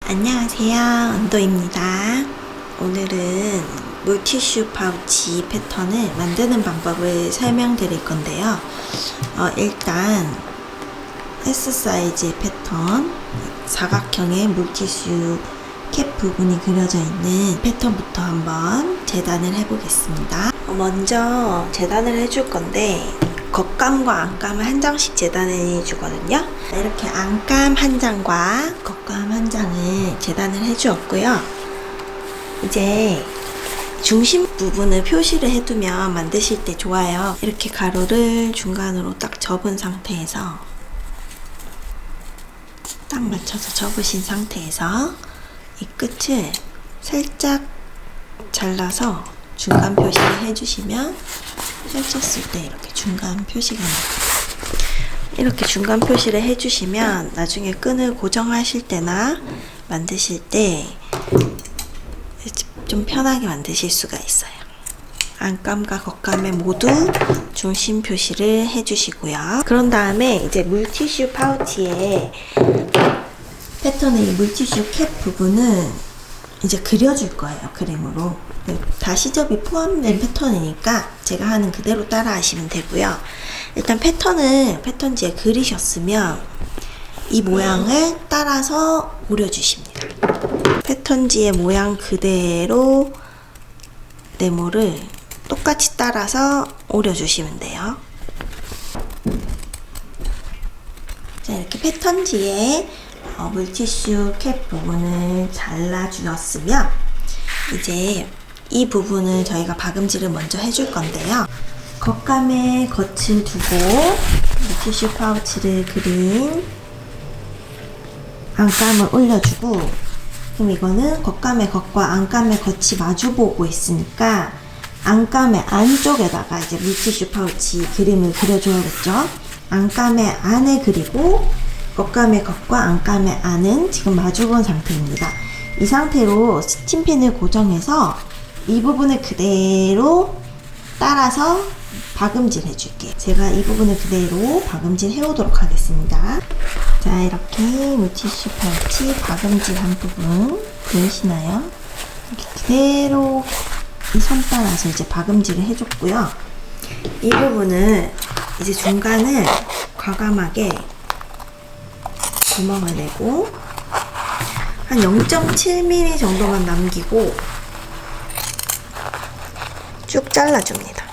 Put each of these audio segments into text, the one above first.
안녕하세요, 은도입니다. 오늘은 물티슈 파우치 패턴을 만드는 방법을 설명드릴 건데요. 일단 S 사이즈의 패턴, 사각형의 물티슈 캡 부분이 그려져 있는 패턴부터 한번 재단을 해보겠습니다. 먼저 재단을 해줄 건데 겉감과 안감을 한 장씩 재단을 해주거든요. 이렇게 안감 한 장과 겉감 한 장을 재단을 해주었고요. 이제 중심 부분을 표시를 해두면 만드실 때 좋아요. 이렇게 가로를 중간으로 딱 접은 상태에서 딱 맞춰서 접으신 상태에서 이 끝을 살짝 잘라서 중간 표시를 해주시면 펼쳤을 때 이렇게 중간 표시가 나요. 이렇게 중간 표시를 해주시면 나중에 끈을 고정하실 때나 만드실 때 좀 편하게 만드실 수가 있어요. 안감과 겉감에 모두 중심 표시를 해주시고요. 그런 다음에 이제 물티슈 파우치에 패턴의 이 물티슈 캡 부분은 이제 그려줄 거예요. 그림으로. 다시접이 포함된 패턴이니까 제가 하는 그대로 따라 하시면 되고요. 일단 패턴을 패턴지에 그리셨으면 이 모양을 따라서 오려주십니다. 패턴지의 모양 그대로 네모를 똑같이 따라서 오려주시면 돼요. 자, 이렇게 패턴지에 물티슈 캡 부분을 잘라주었으면 이제 이 부분을 저희가 박음질을 먼저 해줄 건데요. 겉감에 겉을 두고 물티슈 파우치를 그린 안감을 올려주고, 그럼 이거는 겉감의 겉과 안감의 겉이 마주보고 있으니까 안감의 안쪽에다가 이제 물티슈 파우치 그림을 그려줘야겠죠. 안감의 안에 그리고 겉감의 겉과 안감의 안은 지금 마주본 상태입니다. 이 상태로 스팀핀을 고정해서 이 부분을 그대로 따라서 박음질 해줄게요. 제가 이 부분을 그대로 박음질 해오도록 하겠습니다. 자, 이렇게 물티슈 파우치 박음질 한 부분 보이시나요? 이렇게 그대로 이 선 따라서 이제 박음질을 해줬고요. 이 부분을 이제 중간을 과감하게 구멍을 내고 한 0.7mm 정도만 남기고 쭉 잘라줍니다.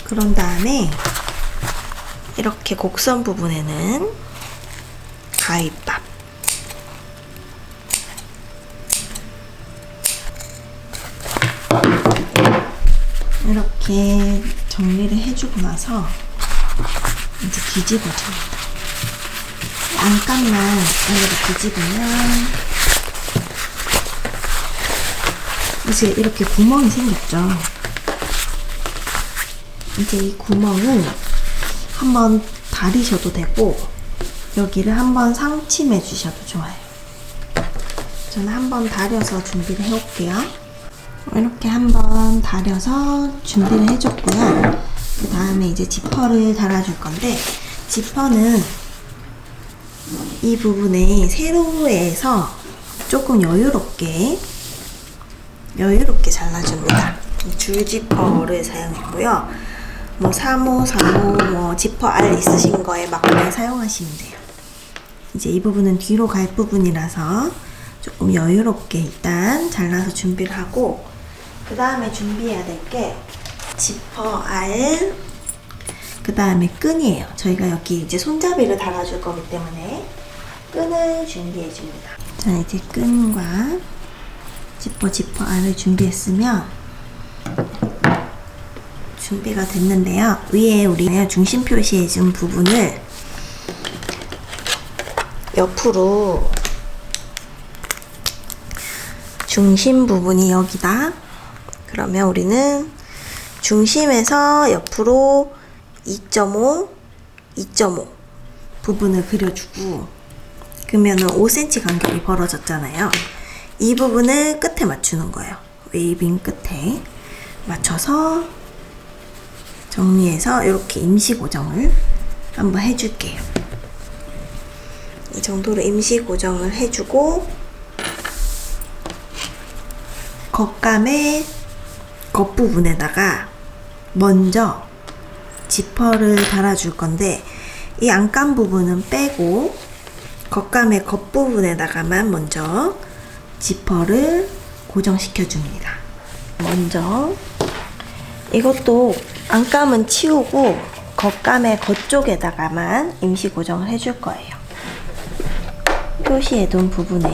그런 다음에 이렇게 곡선 부분에는 가위밥, 이렇게 정리를 해주고 나서 이제 뒤집어줍니다. 안감만 안으로 뒤집으면 이제 이렇게 구멍이 생겼죠. 이제 이 구멍을 한번 다리셔도 되고 여기를 한번 상침해 주셔도 좋아요. 저는 한번 다려서 준비를 해올게요. 이렇게 한번 다려서 준비를 해줬고요. 그 다음에 이제 지퍼를 달아줄 건데, 지퍼는 이 부분에 세로에서 조금 여유롭게 잘라줍니다. 줄 지퍼를 사용했고요. 뭐 3호, 4호, 뭐 지퍼 알 있으신 거에 맞게 사용하시면 돼요. 이제 이 부분은 뒤로 갈 부분이라서 조금 여유롭게 일단 잘라서 준비를 하고, 그 다음에 준비해야 될 게 지퍼 알, 그 다음에 끈이에요. 저희가 여기 이제 손잡이를 달아줄 거기 때문에 끈을 준비해 줍니다. 자, 이제 끈과 지퍼 알을 준비했으면 준비가 됐는데요. 위에 우리가 중심 표시해 준 부분을 옆으로, 중심 부분이 여기다. 그러면 우리는 중심에서 옆으로 2.5 부분을 그려주고, 그러면은 5cm 간격이 벌어졌잖아요. 이 부분을 끝에 맞추는 거예요. 웨이빙 끝에. 맞춰서 정리해서 이렇게 임시 고정을 한번 해줄게요. 이 정도로 임시 고정을 해주고 겉감의 겉부분에다가 먼저 지퍼를 달아줄 건데 이 안감 부분은 빼고 겉감의 겉부분에다가만 먼저 지퍼를 고정시켜 줍니다. 먼저 이것도 안감은 치우고 겉감의 겉쪽에다가만 임시 고정을 해줄 거예요. 표시해둔 부분에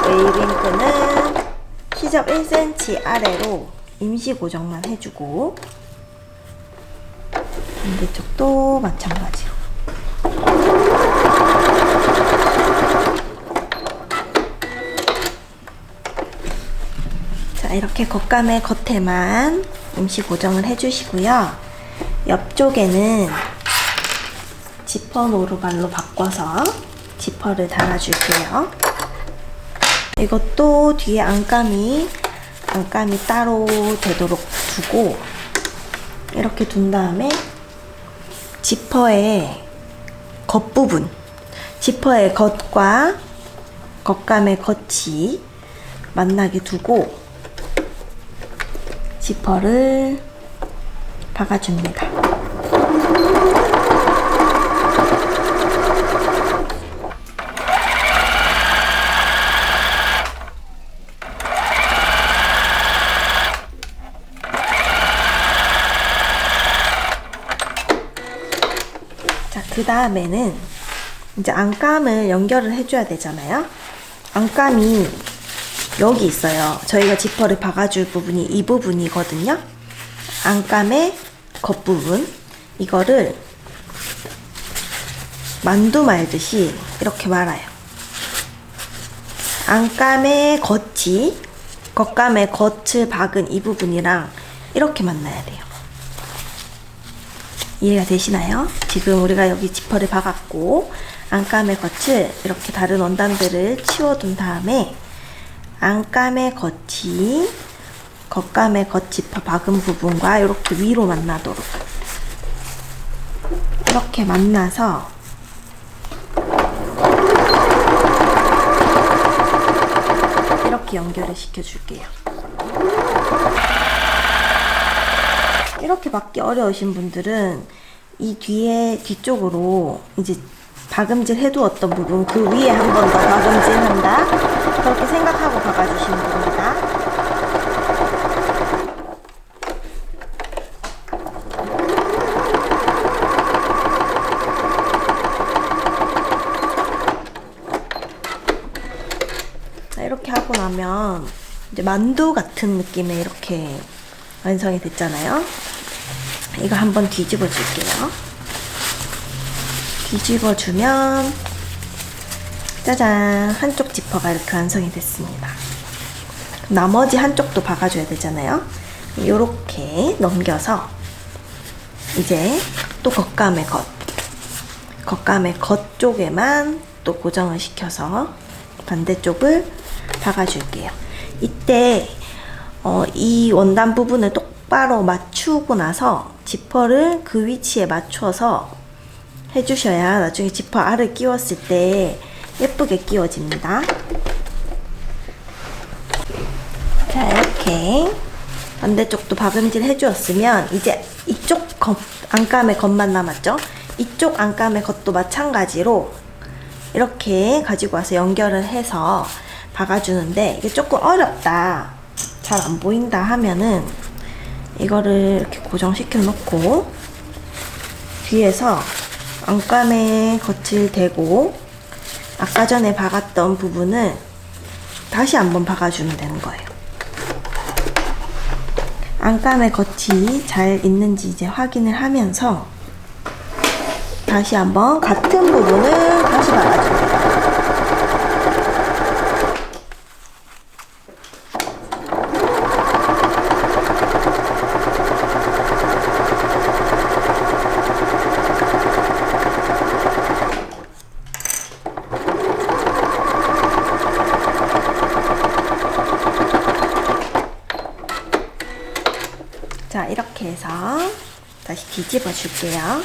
웨이빙크는 시접 1cm 아래로 임시 고정만 해주고 반대쪽도 마찬가지로 자, 이렇게 겉감의 겉에만 임시 고정을 해주시고요. 옆쪽에는 지퍼 노루발로 바꿔서 지퍼를 달아줄게요. 이것도 뒤에 안감이 따로 되도록 두고 이렇게 둔 다음에 지퍼의 겉부분, 지퍼의 겉과 겉감의 겉이 만나게 두고 지퍼를 박아줍니다. 자, 그 다음에는 이제 안감을 연결을 해줘야 되잖아요. 안감이 여기 있어요. 저희가 지퍼를 박아줄 부분이 이 부분이거든요. 안감의 겉부분, 이거를 만두 말듯이 이렇게 말아요. 안감의 겉이 겉감의 겉을 박은 이 부분이랑 이렇게 만나야 돼요. 이해가 되시나요? 지금 우리가 여기 지퍼를 박았고 안감의 겉을 이렇게 다른 원단들을 치워둔 다음에 안감의 겉이 겉감의 겉 지퍼 박은 부분과 이렇게 위로 만나도록 이렇게 만나서 이렇게 연결을 시켜줄게요. 이렇게 박기 어려우신 분들은 이 뒤쪽으로 이제 박음질 해두었던 부분 그 위에 한 번 더 박음질 한다, 그렇게 생각하고 박아주시면 됩니다. 자, 이렇게 하고 나면 이제 만두 같은 느낌의 이렇게 완성이 됐잖아요. 이거 한번 뒤집어 줄게요. 뒤집어 주면 짜잔, 한쪽 지퍼가 이렇게 완성이 됐습니다. 나머지 한쪽도 박아줘야 되잖아요. 이렇게 넘겨서 이제 또 겉감의 겉 쪽에만 또 고정을 시켜서 반대쪽을 박아줄게요. 이때 이 원단 부분을 똑바로 맞추고 나서 지퍼를 그 위치에 맞춰서 해주셔야 나중에 지퍼 알을 끼웠을 때 예쁘게 끼워집니다. 자, 이렇게 반대쪽도 박음질 해주었으면 이제 이쪽 안감의 겉만 남았죠? 이쪽 안감의 겉도 마찬가지로 이렇게 가지고 와서 연결을 해서 박아주는데 이게 조금 어렵다, 잘 안 보인다 하면은 이거를 이렇게 고정시켜 놓고 뒤에서 안감의 겉을 대고 아까 전에 박았던 부분을 다시 한번 박아주면 되는 거예요. 안감의 겉이 잘 있는지 이제 확인을 하면서 다시 한번 같은 부분을 다시 박아줍니다. 이렇게 해서 다시 뒤집어 줄게요.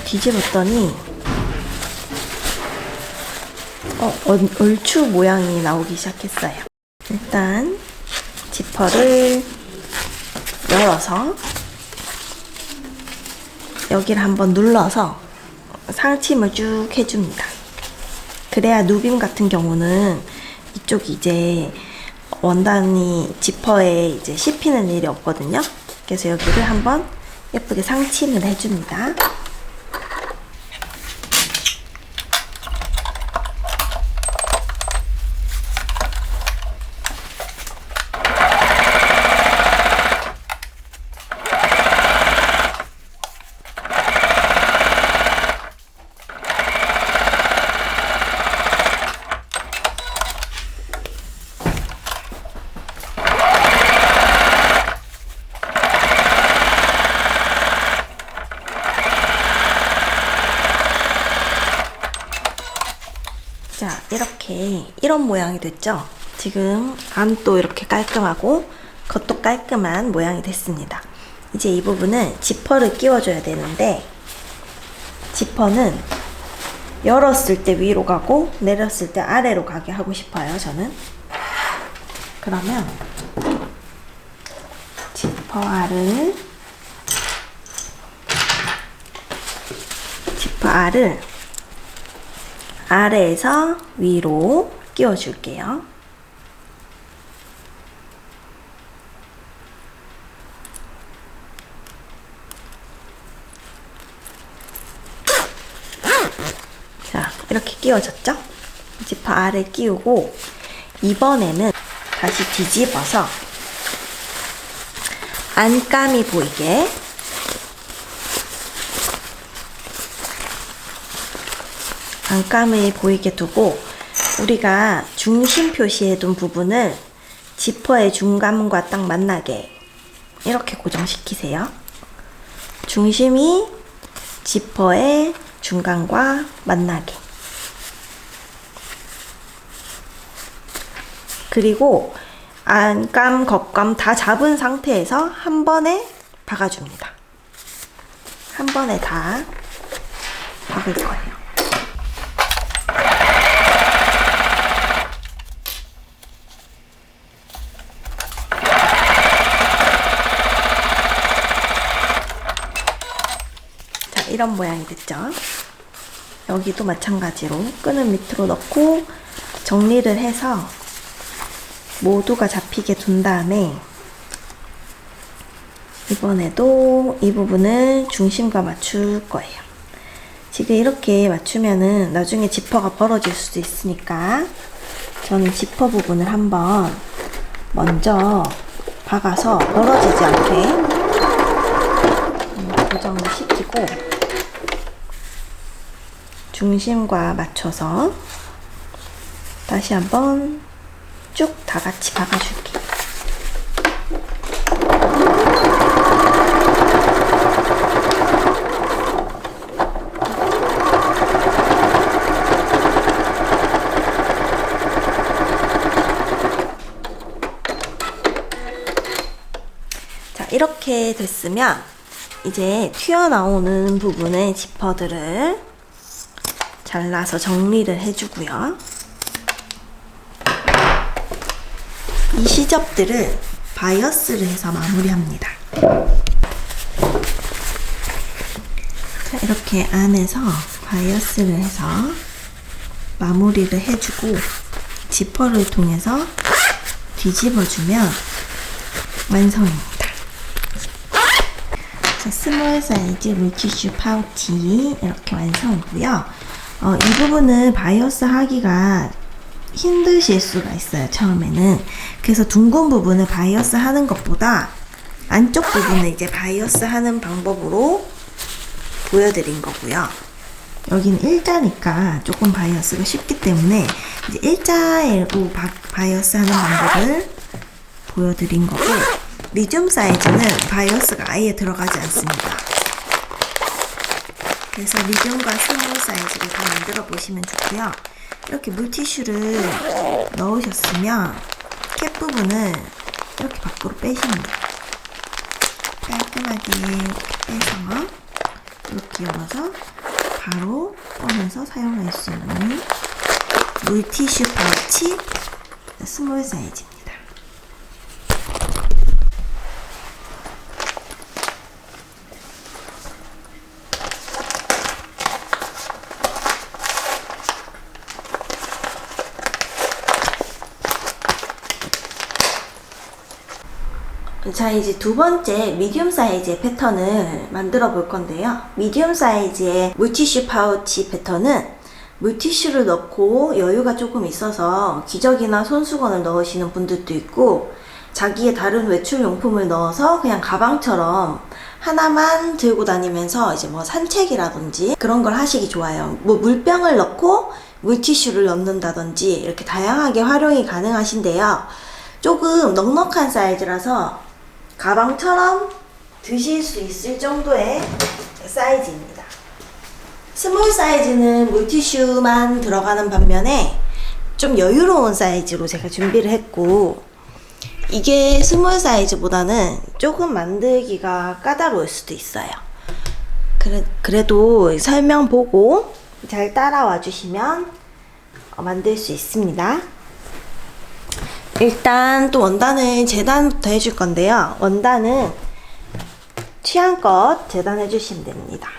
뒤집었더니 얼추 모양이 나오기 시작했어요. 일단 지퍼를 열어서 여기를 한번 눌러서 상침을 쭉 해줍니다. 그래야 누빔 같은 경우는 이쪽이 이제 원단이 지퍼에 이제 씹히는 일이 없거든요. 그래서 여기를 한번 예쁘게 상침을 해줍니다. 자, 이렇게 이런 모양이 됐죠? 지금 안도 이렇게 깔끔하고 겉도 깔끔한 모양이 됐습니다. 이제 이 부분은 지퍼를 끼워줘야 되는데 지퍼는 열었을 때 위로 가고 내렸을 때 아래로 가게 하고 싶어요, 저는. 그러면 지퍼 알을 아래에서 위로 끼워줄게요. 자, 이렇게 끼워졌죠? 지퍼 알에 끼우고 이번에는 다시 뒤집어서 안감이 보이게 안감을 보이게 두고 우리가 중심 표시해둔 부분을 지퍼의 중간과 딱 만나게 이렇게 고정시키세요. 중심이 지퍼의 중간과 만나게. 그리고 안감, 겉감 다 잡은 상태에서 한 번에 박아줍니다. 한 번에 다 박을 거예요. 이런 모양이 됐죠? 여기도 마찬가지로 끈을 밑으로 넣고 정리를 해서 모두가 잡히게 둔 다음에 이번에도 이 부분을 중심과 맞출 거예요. 지금 이렇게 맞추면은 나중에 지퍼가 벌어질 수도 있으니까 저는 지퍼 부분을 한번 먼저 박아서 벌어지지 않게 고정을 시키고 중심과 맞춰서 다시 한번 쭉 다 같이 박아줄게요. 자, 이렇게 됐으면 이제 튀어나오는 부분의 지퍼들을 잘라서 정리를 해주고요. 이 시접들을 바이어스를 해서 마무리합니다. 자, 이렇게 안에서 바이어스를 해서 마무리를 해주고 지퍼를 통해서 뒤집어주면 완성입니다. 자, 스몰 사이즈 물티슈 파우치 이렇게 완성이고요. 이 부분은 바이어스 하기가 힘드실 수가 있어요, 처음에는. 그래서 둥근 부분을 바이어스 하는 것보다 안쪽 부분을 이제 바이어스 하는 방법으로 보여드린 거고요. 여기는 일자니까 조금 바이어스가 쉽기 때문에 이제 일자로 바이어스 하는 방법을 보여드린 거고, 미디움 사이즈는 바이어스가 아예 들어가지 않습니다. 그래서 미디움과 스몰 사이즈를 다 만들어 보시면 좋고요. 이렇게 물티슈를 넣으셨으면 캡 부분을 이렇게 밖으로 빼시면 돼요. 깔끔하게 빼서 이렇게 열어서 바로 꺼내서 사용할 수 있는 물티슈 파우치 스몰 사이즈입니다. 자, 이제 두 번째 미디움 사이즈의 패턴을 만들어 볼 건데요. 미디움 사이즈의 물티슈 파우치 패턴은 물티슈를 넣고 여유가 조금 있어서 기저귀나 손수건을 넣으시는 분들도 있고, 자기의 다른 외출 용품을 넣어서 그냥 가방처럼 하나만 들고 다니면서 이제 뭐 산책이라든지 그런 걸 하시기 좋아요. 뭐 물병을 넣고 물티슈를 넣는다든지 이렇게 다양하게 활용이 가능하신데요. 조금 넉넉한 사이즈라서 가방처럼 드실 수 있을 정도의 사이즈입니다. 스몰 사이즈는 물티슈만 들어가는 반면에 좀 여유로운 사이즈로 제가 준비를 했고, 이게 스몰 사이즈보다는 조금 만들기가 까다로울 수도 있어요. 그래도 설명 보고 잘 따라와 주시면 만들 수 있습니다. 일단 또 원단을 재단부터 해줄 건데요. 원단은 취향껏 재단해 주시면 됩니다.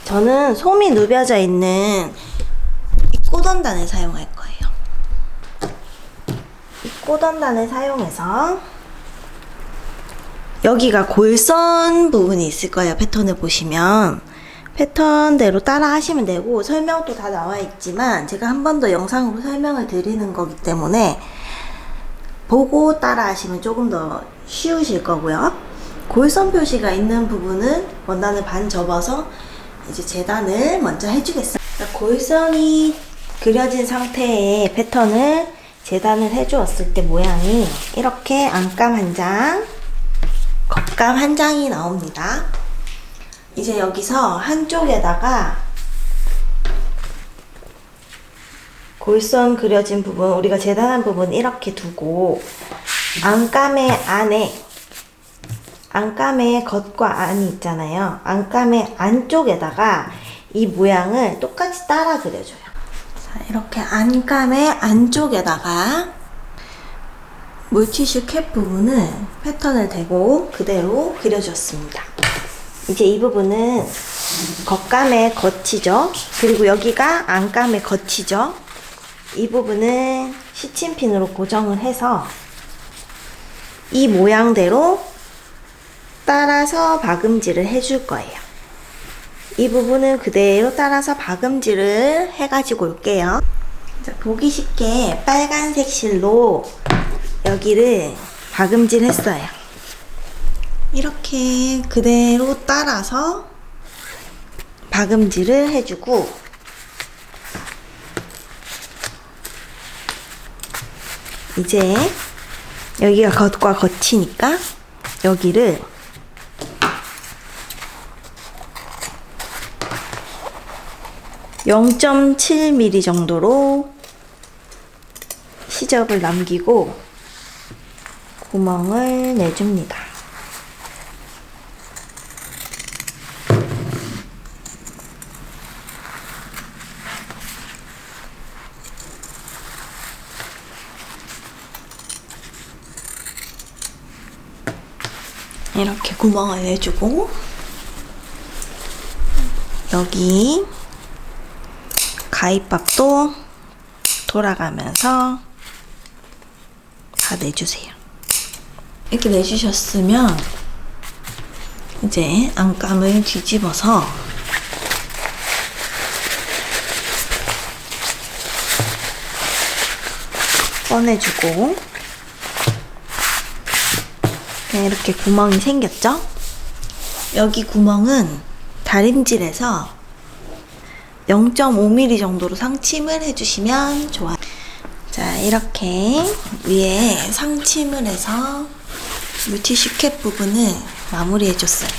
저는 솜이 누벼져 있는 이 꽃원단을 사용할 거예요. 이 꽃원단을 사용해서 여기가 골선 부분이 있을 거예요. 패턴을 보시면 패턴대로 따라 하시면 되고, 설명도 다 나와 있지만 제가 한 번 더 영상으로 설명을 드리는 거기 때문에 보고 따라 하시면 조금 더 쉬우실 거고요. 골선 표시가 있는 부분은 원단을 반 접어서 이제 재단을 먼저 해주겠습니다. 골선이 그려진 상태의 패턴을 재단을 해주었을 때 모양이 이렇게 안감 한 장, 겉감 한 장이 나옵니다. 이제 여기서 한쪽에다가 골선 그려진 부분, 우리가 재단한 부분 이렇게 두고 안감의 안에, 안감의 겉과 안이 있잖아요. 안감의 안쪽에다가 이 모양을 똑같이 따라 그려줘요. 자, 이렇게 안감의 안쪽에다가 물티슈 캡 부분을 패턴을 대고 그대로 그려줬습니다. 이제 이 부분은 겉감의 겉이죠. 그리고 여기가 안감의 겉이죠. 이 부분은 시침핀으로 고정을 해서 이 모양대로 따라서 박음질을 해줄 거예요. 이 부분은 그대로 따라서 박음질을 해가지고 올게요. 자, 보기 쉽게 빨간색 실로 여기를 박음질 했어요. 이렇게 그대로 따라서 박음질을 해주고, 이제 여기가 겉과 겉이니까 여기를 (0.7mm) 정도로 시접을 남기고 구멍을 내줍니다. 이렇게 구멍을 내주고, 여기 가입박도 돌아가면서 다 내주세요. 이렇게 내주셨으면 이제 안감을 뒤집어서 꺼내주고, 이렇게 구멍이 생겼죠? 여기 구멍은 다림질해서 0.5mm 정도로 상침을 해주시면 좋아요. 자, 이렇게 위에 상침을 해서 물티슈 캡 부분을 마무리해줬어요.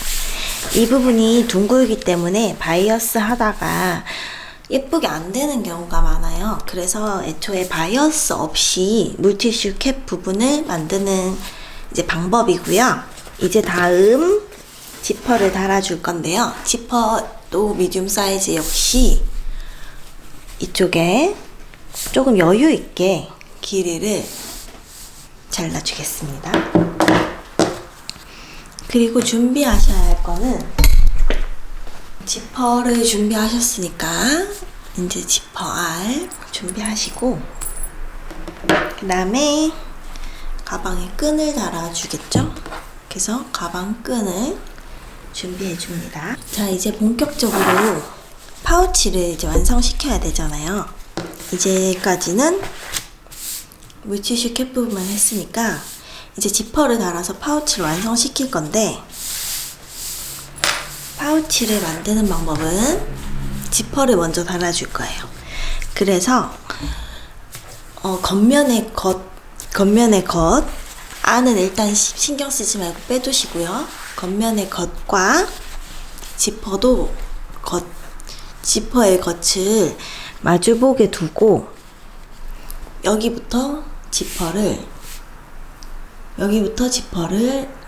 이 부분이 둥글기 때문에 바이어스 하다가 예쁘게 안 되는 경우가 많아요. 그래서 애초에 바이어스 없이 물티슈 캡 부분을 만드는 이제 방법이고요. 이제 다음 지퍼를 달아줄 건데요. 지퍼도 미디움 사이즈 역시 이쪽에 조금 여유 있게 길이를 잘라주겠습니다. 그리고 준비하셔야 할 거는 지퍼를 준비하셨으니까 이제 지퍼 알 준비하시고 그 다음에 가방에 끈을 달아주겠죠? 그래서 가방 끈을 준비해 줍니다. 자, 이제 본격적으로 파우치를 이제 완성시켜야 되잖아요. 이제까지는 물티슈 캡 부분만 했으니까 이제 지퍼를 달아서 파우치를 완성시킬 건데, 파우치를 만드는 방법은 지퍼를 먼저 달아줄 거예요. 그래서 겉면의 겉 안은 일단 신경 쓰지 말고 빼두시고요. 겉면의 겉과 지퍼도 지퍼의 겉을 마주보게 두고 여기부터 지퍼를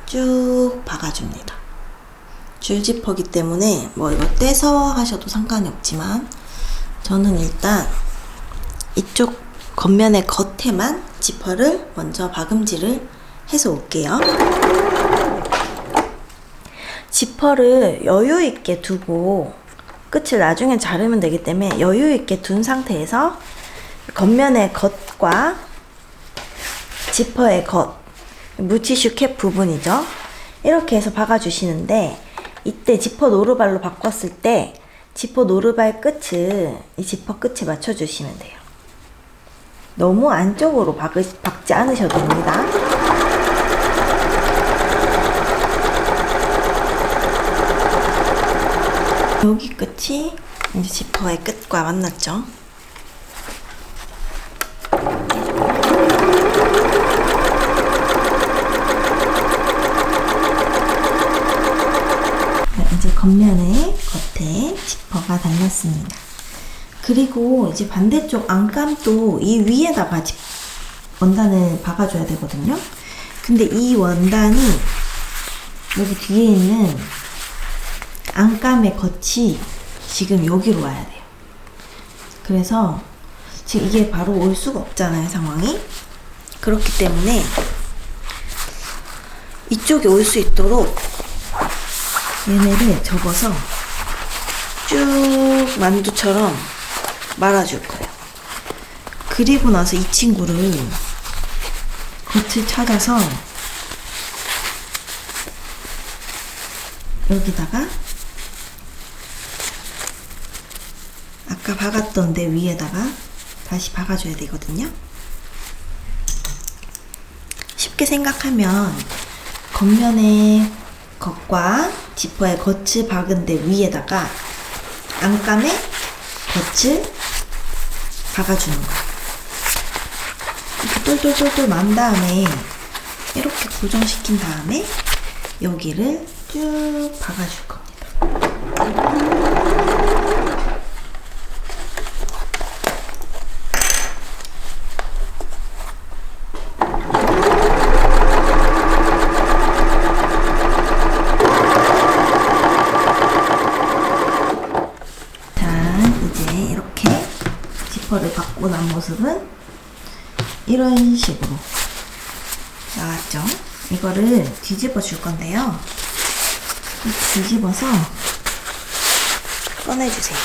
쭉 박아줍니다. 줄지퍼기 때문에 뭐 이거 떼서 하셔도 상관이 없지만 저는 일단 이쪽 겉면의 겉에만 지퍼를 먼저 박음질을 해서 올게요. 지퍼를 여유 있게 두고 끝을 나중에 자르면 되기 때문에 여유 있게 둔 상태에서 겉면의 겉과 지퍼의 겉, 물티슈 캡 부분이죠. 이렇게 해서 박아주시는데, 이때 지퍼 노루발로 바꿨을 때 지퍼 노루발 끝을 이 지퍼 끝에 맞춰주시면 돼요. 너무 안쪽으로 박지 않으셔도 됩니다. 여기 끝이 이제 지퍼의 끝과 만났죠. 이제 겉면에 겉에 지퍼가 달렸습니다. 그리고 이제 반대쪽 안감도 이 위에다가 원단을 박아줘야 되거든요. 근데 이 원단이 여기 뒤에 있는 안감의 겉이 지금 여기로 와야 돼요. 그래서 지금 이게 바로 올 수가 없잖아요, 상황이. 그렇기 때문에 이쪽에 올 수 있도록 얘네를 접어서 쭉 만두처럼 말아줄 거예요. 그리고 나서 이 친구를 겉을 찾아서 여기다가 아까 박았던 데 위에다가 다시 박아줘야 되거든요. 쉽게 생각하면 겉면의 겉과 지퍼의 겉을 박은 데 위에다가 안감의 겉을 박아주는 거예요. 이렇게 똘똘똘똘 만 다음에 이렇게 고정시킨 다음에 여기를 쭉 박아줄 겁니다. 지퍼를 박고 난 모습은 이런 식으로 나왔죠. 이거를 뒤집어 줄 건데요. 뒤집어서 꺼내주세요.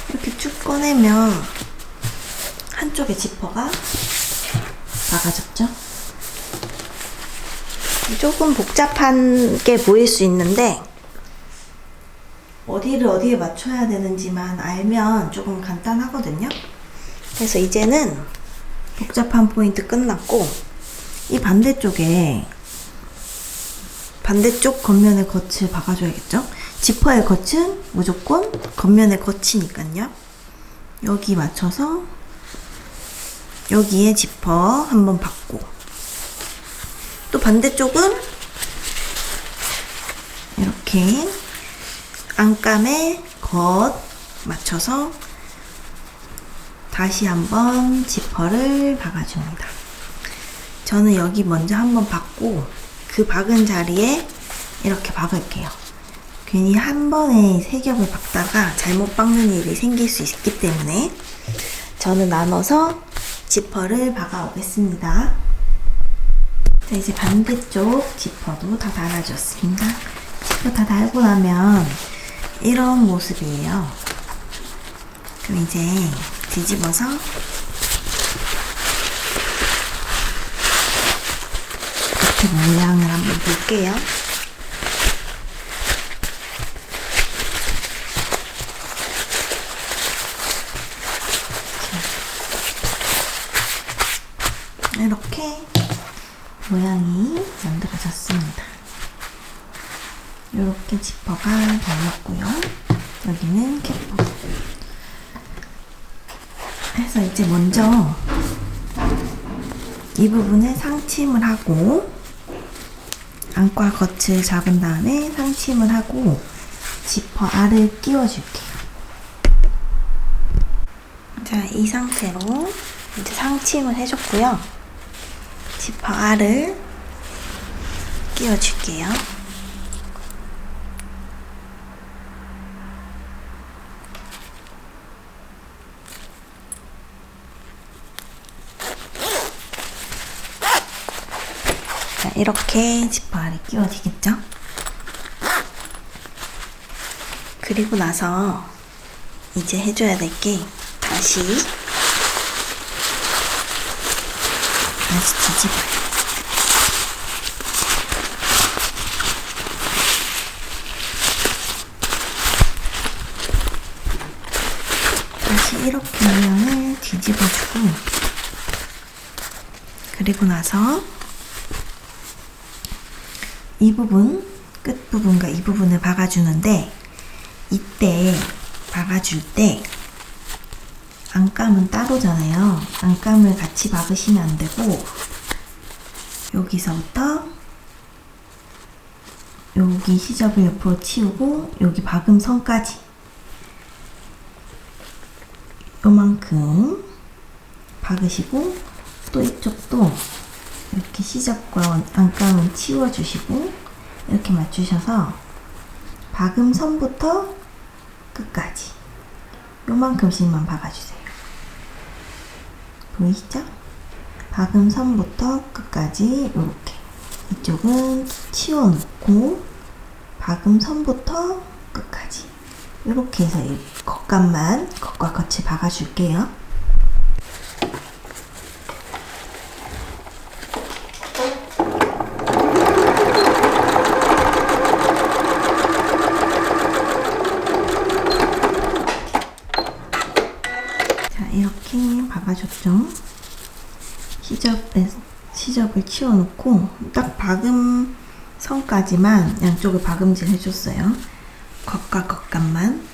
이렇게 쭉 꺼내면 한쪽에 지퍼가 박아졌죠? 조금 복잡한 게 보일 수 있는데 어디를 어디에 맞춰야 되는지만 알면 조금 간단하거든요. 그래서 이제는 복잡한 포인트 끝났고 이 반대쪽 겉면에 겉을 박아줘야겠죠? 지퍼의 겉은 무조건 겉면의 겉이니까요. 여기 맞춰서 여기에 지퍼 한번 받고, 또 반대쪽은 이렇게 안감에 겉 맞춰서 다시 한번 지퍼를 박아줍니다. 저는 여기 먼저 한번 박고 그 박은 자리에 이렇게 박을게요. 괜히 한 번에 세 겹을 박다가 잘못 박는 일이 생길 수 있기 때문에 저는 나눠서 지퍼를 박아 오겠습니다. 자, 이제 반대쪽 지퍼도 다 달아줬습니다. 지퍼 다 달고 나면 이런 모습이에요. 그럼 이제 뒤집어서 겉에 모양을 한번 볼게요. 이렇게 모양이 만들어졌습니다. 이렇게 지퍼가 달렸고요. 여기는 캡퍼. 해서 이제 먼저 이 부분에 상침을 하고, 안과 겉을 잡은 다음에 상침을 하고 지퍼 알을 끼워줄게요. 자, 이 상태로 이제 상침을 해줬고요. 지퍼 알을 끼워줄게요. 자, 이렇게 지퍼 알이 끼워지겠죠? 그리고 나서 이제 해줘야 될 게 다시 뒤집어요. 다시 이렇게 모양을 뒤집어주고, 그리고 나서 이 부분, 끝부분과 이 부분을 박아주는데, 이때 박아줄 때 안감은 따로잖아요. 안감을 같이 박으시면 안 되고, 여기서부터 여기 시접을 옆으로 치우고 여기 박음선까지 요만큼 박으시고, 또 이쪽도 이렇게 시접과 안감을 치워주시고 이렇게 맞추셔서 박음선부터 끝까지 요만큼씩만 박아주세요. 보이시죠? 박음선부터 끝까지 이렇게, 이쪽은 치워놓고 박음선부터 끝까지 이렇게 해서 이 겉감만, 겉과 겉을 박아줄게요. 자, 이렇게 박아줬죠? 시접을 치워놓고 딱 박음선까지만 양쪽을 박음질 해줬어요. 겉과 겉감만.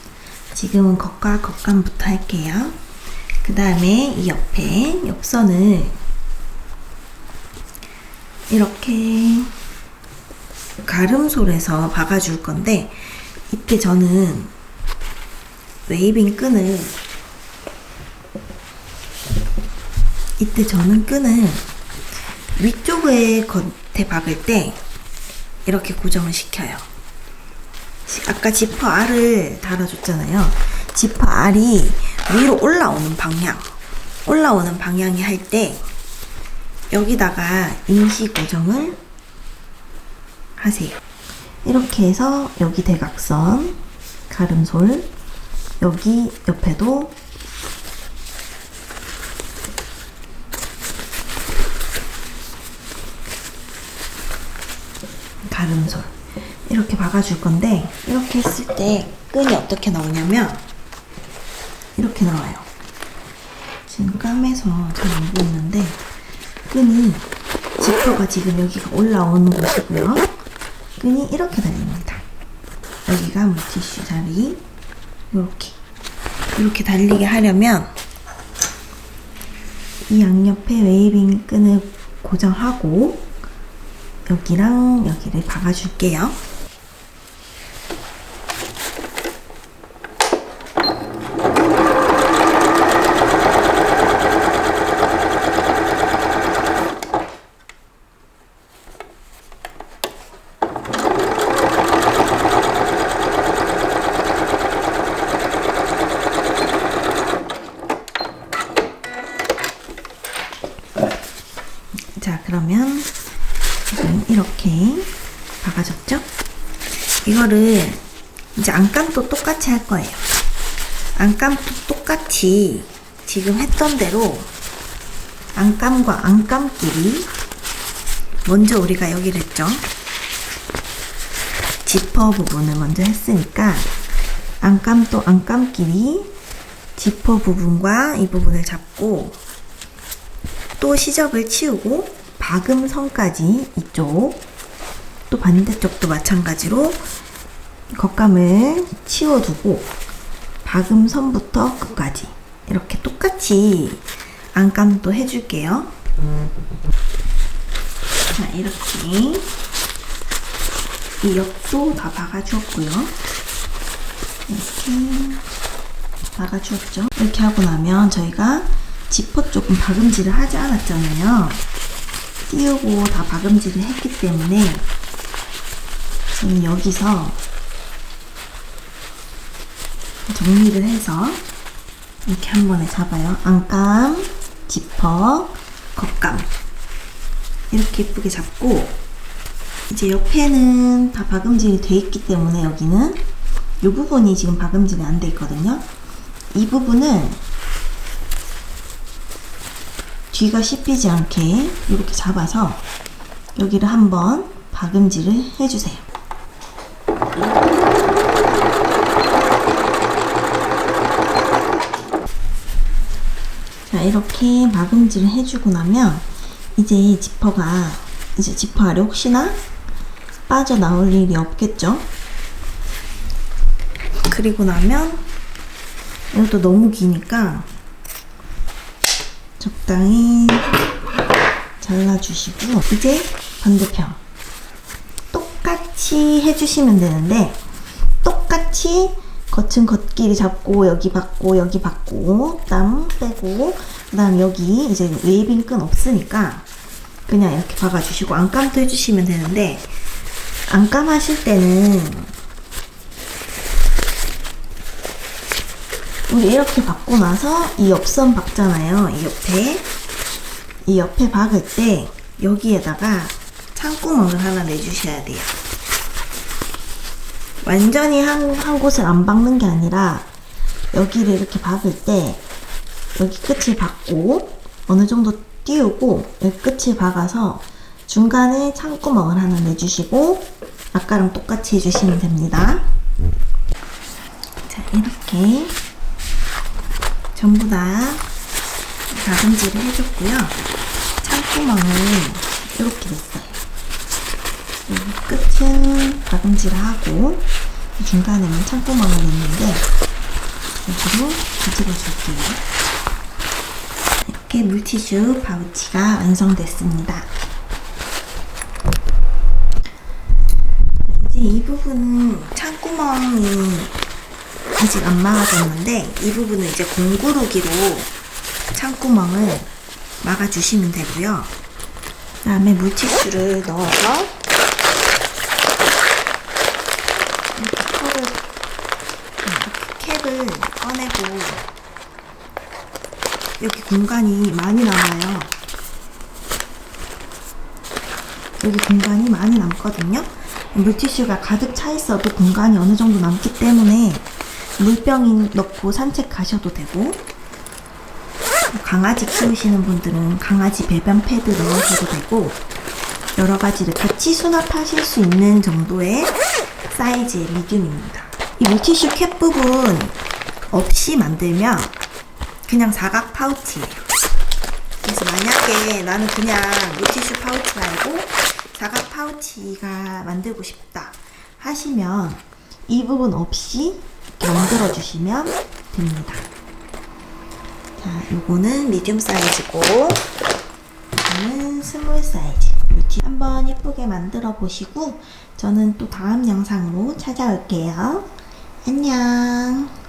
지금은 겉과 겉감부터 할게요. 그 다음에 이 옆에 옆선을 이렇게 가름솔에서 박아줄 건데, 이때 저는 끈을 위쪽에 겉에 박을 때 이렇게 고정을 시켜요. 아까 지퍼 알을 달아줬잖아요. 지퍼 알이 위로 올라오는 방향이 할 때 여기다가 임시 고정을 하세요. 이렇게 해서 여기 대각선, 가름솔, 여기 옆에도 가름솔 이렇게 박아줄 건데, 이렇게 했을 때 끈이 어떻게 나오냐면 이렇게 나와요. 지금 까매서 잘 안 보이는데, 끈이, 지퍼가 지금 여기가 올라오는 곳이고요. 끈이 이렇게 달립니다. 여기가 물티슈 자리. 이렇게 달리게 하려면 이 양옆에 웨이빙 끈을 고정하고 여기랑 여기를 박아줄게요. 자, 그러면 지금 이렇게 박아줬죠? 이거를 이제 안감도 똑같이 할 거예요. 안감도 똑같이 지금 했던 대로 안감과 안감끼리 먼저 우리가 여기를 했죠? 지퍼 부분을 먼저 했으니까 안감도 안감끼리 지퍼 부분과 이 부분을 잡고 또 시접을 치우고 박음선까지 이쪽 또 반대쪽도 마찬가지로 겉감을 치워두고 박음선부터 끝까지 이렇게 똑같이 안감도 해줄게요. 자, 이렇게 이 옆도 다 박아주었고요. 이렇게 박아주었죠. 이렇게 하고 나면 저희가 지퍼 쪽은 박음질을 하지 않았잖아요. 띄우고 다 박음질을 했기 때문에 저는 여기서 정리를 해서 이렇게 한 번에 잡아요. 안감, 지퍼, 겉감 이렇게 예쁘게 잡고 이제 옆에는 다 박음질이 돼 있기 때문에 여기는 이 부분이 지금 박음질이 안 돼 있거든요. 이 부분은 뒤가 씹히지 않게 이렇게 잡아서 여기를 한번 박음질을 해주세요. 자, 이렇게 박음질을 해주고 나면 이제 지퍼 아래 혹시나 빠져나올 일이 없겠죠? 그리고 나면 이것도 너무 기니까 적당히 잘라주시고 이제 반대편 똑같이 해주시면 되는데 똑같이 겉은 겉끼리 잡고 여기 받고 땀 빼고 그 다음 여기 이제 웨이빙 끈 없으니까 그냥 이렇게 박아주시고 안감도 해주시면 되는데 안감 하실 때는 우리 이렇게 박고 나서 이 옆선 박잖아요. 이 옆에 박을 때 여기에다가 창구멍을 하나 내주셔야 돼요. 완전히 한 곳을 안 박는 게 아니라 여기를 이렇게 박을 때 여기 끝을 박고 어느 정도 띄우고 여기 끝을 박아서 중간에 창구멍을 하나 내주시고 아까랑 똑같이 해주시면 됩니다. 자, 이렇게 전부 다 박음질을 해줬고요. 창구멍은 이렇게 됐어요. 여기 끝은 박음질을 하고 중간에는 창구멍을 냈는데 여기로 뒤집어 줄게요. 이렇게 물티슈 파우치가 완성됐습니다. 이제 이 부분은 창구멍이 아직 안 막아졌는데 이 부분은 이제 공구르기로 창구멍을 막아주시면 되고요. 그 다음에 물티슈를 넣어서 이렇게 캡을 꺼내고 여기 공간이 많이 남아요. 여기 공간이 많이 남거든요. 물티슈가 가득 차 있어도 공간이 어느 정도 남기 때문에 물병 넣고 산책 가셔도 되고 강아지 키우시는 분들은 강아지 배변 패드 넣으셔도 되고 여러 가지를 같이 수납하실 수 있는 정도의 사이즈의 미디움입니다. 이 물티슈 캡 부분 없이 만들면 그냥 사각 파우치예요. 그래서 만약에 나는 그냥 물티슈 파우치 말고 사각 파우치가 만들고 싶다 하시면 이 부분 없이 이렇게 만들어 주시면 됩니다. 자, 요거는 미디움 사이즈고 이거는 스몰 사이즈. 이렇게 한번 예쁘게 만들어 보시고 저는 또 다음 영상으로 찾아올게요. 안녕.